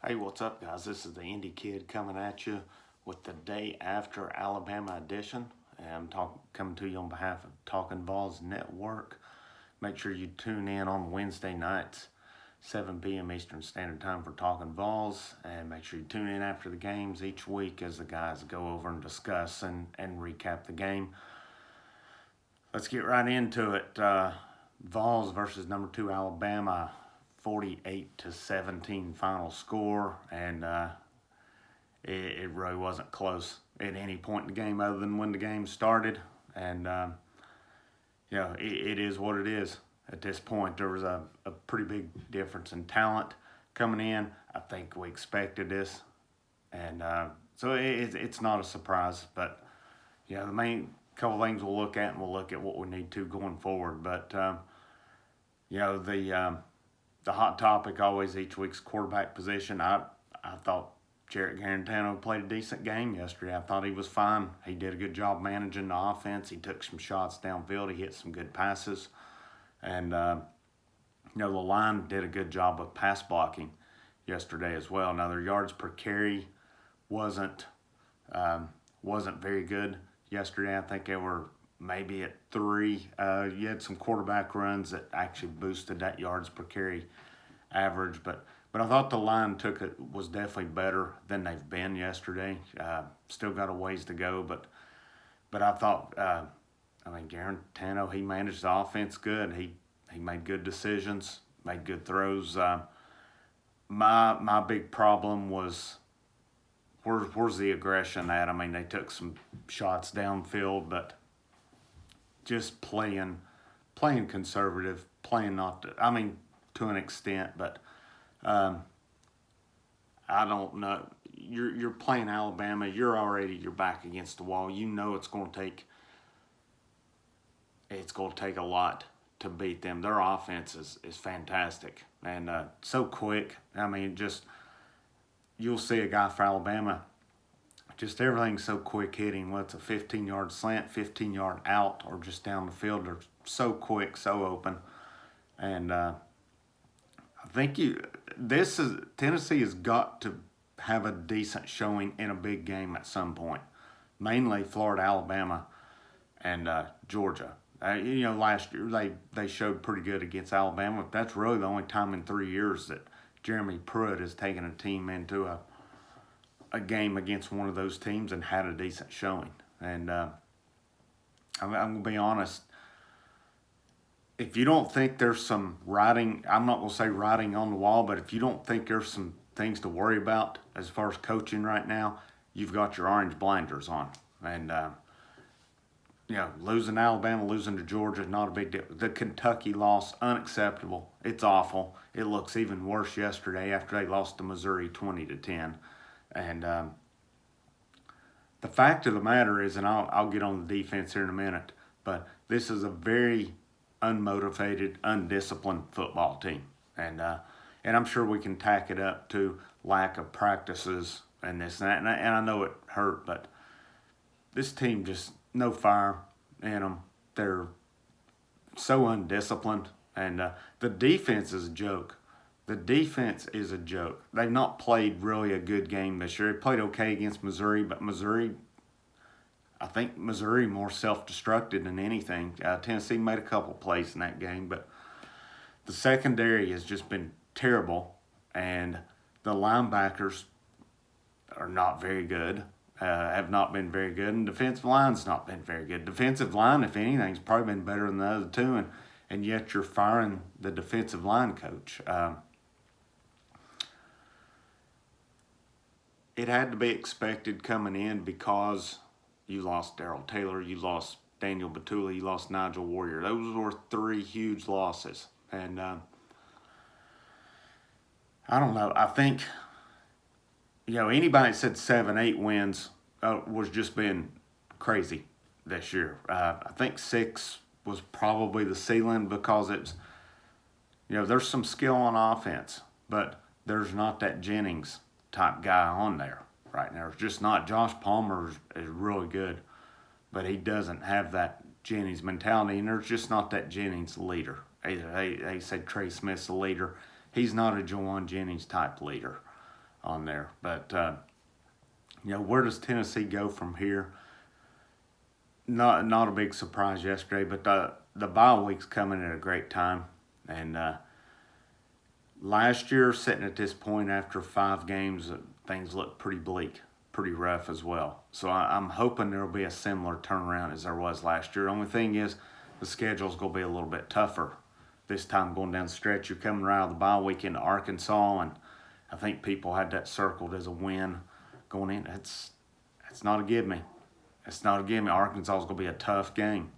Hey, what's up, guys? This is the Indie Kid coming at you with the day after Alabama edition. And I'm coming to you on behalf of Talkin VAWLS Network. Make sure you tune in on Wednesday nights, 7 p.m. Eastern Standard Time for Talkin VAWLS. And make sure you tune in after the games each week as the guys go over and discuss and recap the game. Let's get right into it. Vols versus number 2 Alabama. 48-17 final score, and it really wasn't close at any point in the game other than when the game started. And it is what it is at this point. There was a pretty big difference in talent coming in. I think we expected this, and so it's not a surprise. But the main couple things we'll look at, and we'll look at what we need to going forward. But the hot topic always each week's quarterback position. I thought Jarrett Garantano played a decent game yesterday. I thought he was fine. He did a good job managing the offense. He took some shots downfield. He hit some good passes. And, the line did a good job of pass blocking yesterday as well. Now, their yards per carry wasn't very good yesterday. I think they were maybe at 3. You had some quarterback runs that actually boosted that yards per carry average, but I thought the line was definitely better than they've been yesterday. Still got a ways to go, but I thought Garantano, he managed the offense good. He made good decisions, made good throws. My big problem was where's the aggression at? I mean, they took some shots downfield, but just playing conservative, playing to an extent, but I don't know. You're playing Alabama. You're back against the wall. You know it's going to take a lot to beat them. Their offense is fantastic and so quick. I mean, just you'll see a guy for Alabama. Just everything's so quick hitting. Whether it's a 15-yard slant, 15-yard out, or just down the field, they're so quick, so open. And I think Tennessee has got to have a decent showing in a big game at some point. Mainly Florida, Alabama, and Georgia. Last year they showed pretty good against Alabama. But that's really the only time in 3 years that Jeremy Pruitt has taken a team into a game against one of those teams and had a decent showing. And I'm going to be honest, if you don't think there's some writing, I'm not going to say writing on the wall, but if you don't think there's some things to worry about as far as coaching right now, you've got your orange blinders on. And, losing to Alabama, losing to Georgia, not a big deal. The Kentucky loss, unacceptable. It's awful. It looks even worse yesterday after they lost to Missouri 20-10. And the fact of the matter is, and I'll get on the defense here in a minute, but this is a very unmotivated, undisciplined football team. And I'm sure we can tack it up to lack of practices and this and that. And I know it hurt, but this team just no fire in them. They're so undisciplined. And the defense is a joke. The defense is a joke. They've not played really a good game this year. They played okay against Missouri, but I think Missouri more self-destructed than anything. Tennessee made a couple plays in that game, but the secondary has just been terrible, and the linebackers are not very good, have not been very good, and defensive line's not been very good. Defensive line, if anything, has probably been better than the other two, and yet you're firing the defensive line coach. It had to be expected coming in because you lost Darrell Taylor, you lost Daniel Batula, you lost Nigel Warrior. Those were 3 huge losses. And I don't know. I think, anybody that said 7-8 wins was just being crazy this year. I think 6 was probably the ceiling because it's, there's some skill on offense, but there's not that Jennings type guy on there right now. It's just not. Josh Palmer is really good, but he doesn't have that Jennings mentality, and there's just not that Jennings leader either. They said Trey Smith's a leader. He's not a Jawan Jennings type leader. on there. But where does Tennessee go from here? Not a big surprise yesterday, but the bye week's coming at a great time. And last year, sitting at this point after 5 games, things looked pretty bleak, pretty rough as well. So I'm hoping there will be a similar turnaround as there was last year. The only thing is the schedule's going to be a little bit tougher this time going down the stretch. You're coming right out of the bye week into Arkansas, and I think people had that circled as a win going in. It's not a give me. It's not a give me. Arkansas is going to be a tough game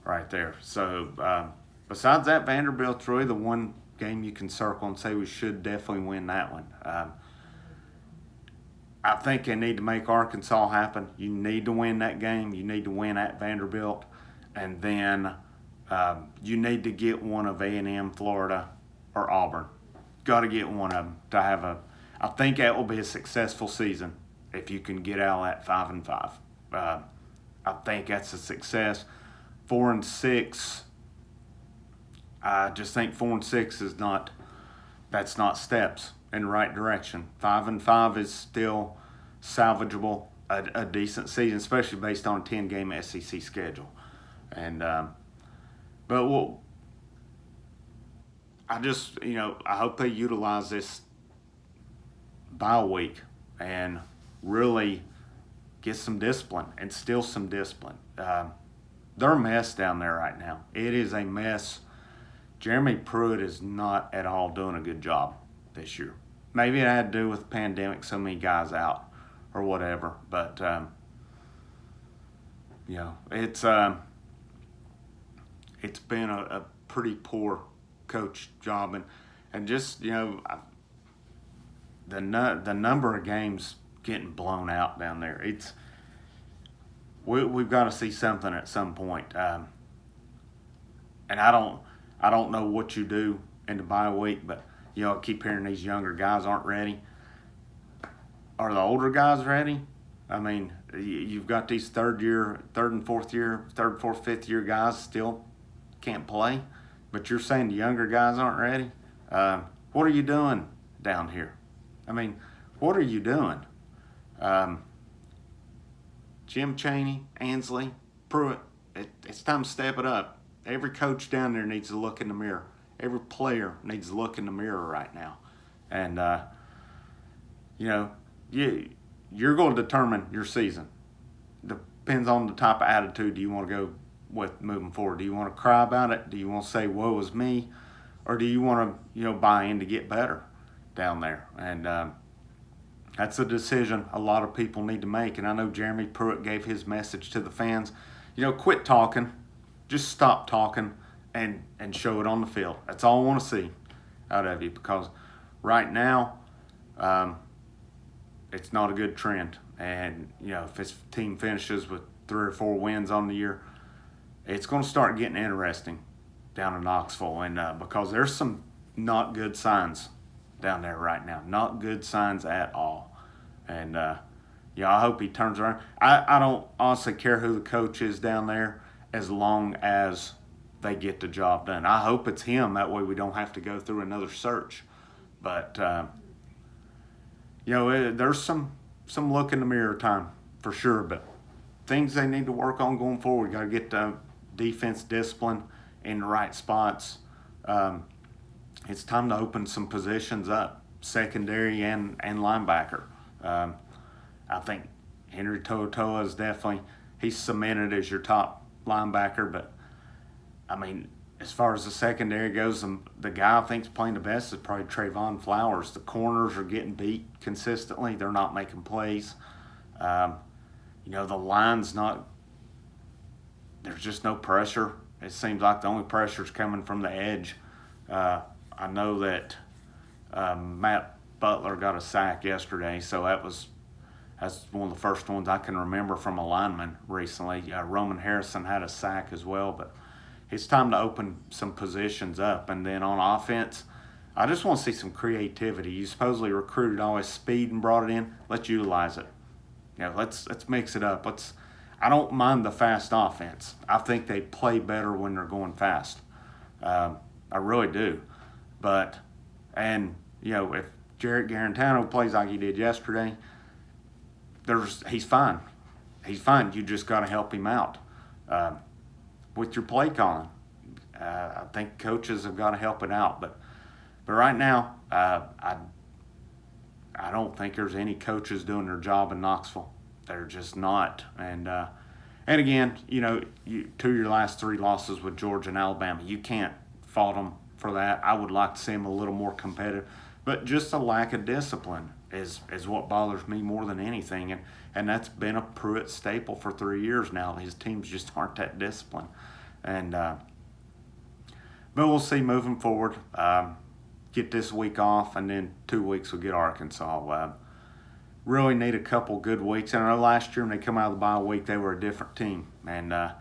right there. So besides that, Vanderbilt's really the one game you can circle and say we should definitely win that one. I think they need to make Arkansas happen. You need to win that game. You need to win at Vanderbilt. And then you need to get one of A&M, Florida, or Auburn. Got to get one of them to have I think that will be a successful season if you can get out at 5-5. I think that's a success. 4-6. I just think 4-6 is not. That's not steps in the right direction. 5-5 is still salvageable, a decent season, especially based on a 10-game SEC schedule. And but I hope they utilize this bye week and really get some discipline, instill some discipline. They're a mess down there right now. It is a mess. Jeremy Pruitt is not at all doing a good job this year. Maybe it had to do with the pandemic, so many guys out or whatever. But, it's been a pretty poor coach job. And just, the number of games getting blown out down there. We've got to see something at some point. And I don't know what you do in the bye week, but I keep hearing these younger guys aren't ready. Are the older guys ready? I mean, you've got these third, fourth, fifth year guys still can't play, but you're saying the younger guys aren't ready? What are you doing down here? I mean, what are you doing? Jim Chaney, Ansley, Pruitt, it's time to step it up. Every coach down there needs to look in the mirror. Every player needs to look in the mirror right now. And, you're going to determine your season. Depends on the type of attitude you want to go with moving forward. Do you want to cry about it? Do you want to say, woe is me? Or do you want to, buy in to get better down there? And that's a decision a lot of people need to make. And I know Jeremy Pruitt gave his message to the fans. Quit talking. Just stop talking and show it on the field. That's all I want to see out of you, because right now it's not a good trend. And, if this team finishes with 3 or 4 wins on the year, it's going to start getting interesting down in Knoxville. And because there's some not good signs down there right now. Not good signs at all. And, I hope he turns around. I don't honestly care who the coach is down there, as long as they get the job done. I hope it's him. That way we don't have to go through another search. But, there's some look in the mirror time for sure. But things they need to work on going forward. Got to get the defense discipline in the right spots. It's time to open some positions up, secondary and linebacker. I think Henry To'oTo'o is definitely, he's cemented as your top linebacker, but I mean, as far as the secondary goes, the guy I think's playing the best is probably Trayvon Flowers. The corners are getting beat consistently. They're not making plays. The line's not, there's just no pressure. It seems like the only pressure is coming from the edge. I know that Matt Butler got a sack yesterday, so that's one of the first ones I can remember from a lineman recently. Roman Harrison had a sack as well, but it's time to open some positions up. And then on offense, I just want to see some creativity. You supposedly recruited all this speed and brought it in. Let's utilize it. Let's mix it up. I don't mind the fast offense. I think they play better when they're going fast. I really do. If Jarrett Garantano plays like he did yesterday, he's fine. He's fine. You just got to help him out with your play calling. I think coaches have got to help it out. But right now, I don't think there's any coaches doing their job in Knoxville. They're just not. And again, you know, two of your last three losses with Georgia and Alabama, you can't fault them for that. I would like to see them a little more competitive. But just a lack of discipline is what bothers me more than anything. And that's been a Pruitt staple for 3 years now. His teams just aren't that disciplined. And but we'll see moving forward. Get this week off, and then 2 weeks we'll get Arkansas. Really need a couple good weeks. And I know last year when they come out of the bye week, they were a different team. And I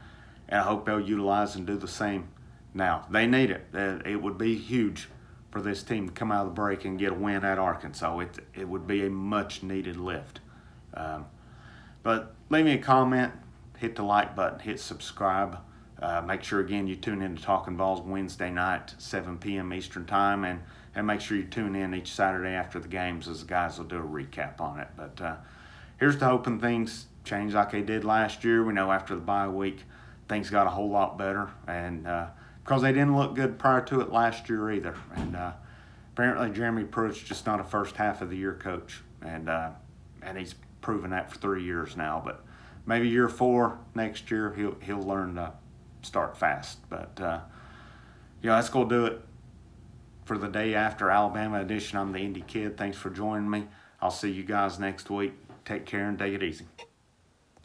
hope they'll utilize and do the same now. They need it. It would be huge for this team to come out of the break and get a win at Arkansas. It would be a much-needed lift. But leave me a comment, hit the like button, hit subscribe. Make sure, again, you tune in to Talkin Vols Wednesday night, 7 p.m. Eastern Time, and make sure you tune in each Saturday after the games as the guys will do a recap on it. But here's to hoping things change like they did last year. We know after the bye week, things got a whole lot better, and because they didn't look good prior to it last year either. And apparently Jeremy Pruitt's just not a first half of the year coach, and he's proven that for 3 years now. But maybe year 4 next year he'll learn to start fast. But yeah, that's gonna do it for the day after Alabama edition. I'm the Indy Kid. Thanks for joining me. I'll see you guys next week. Take care and take it easy.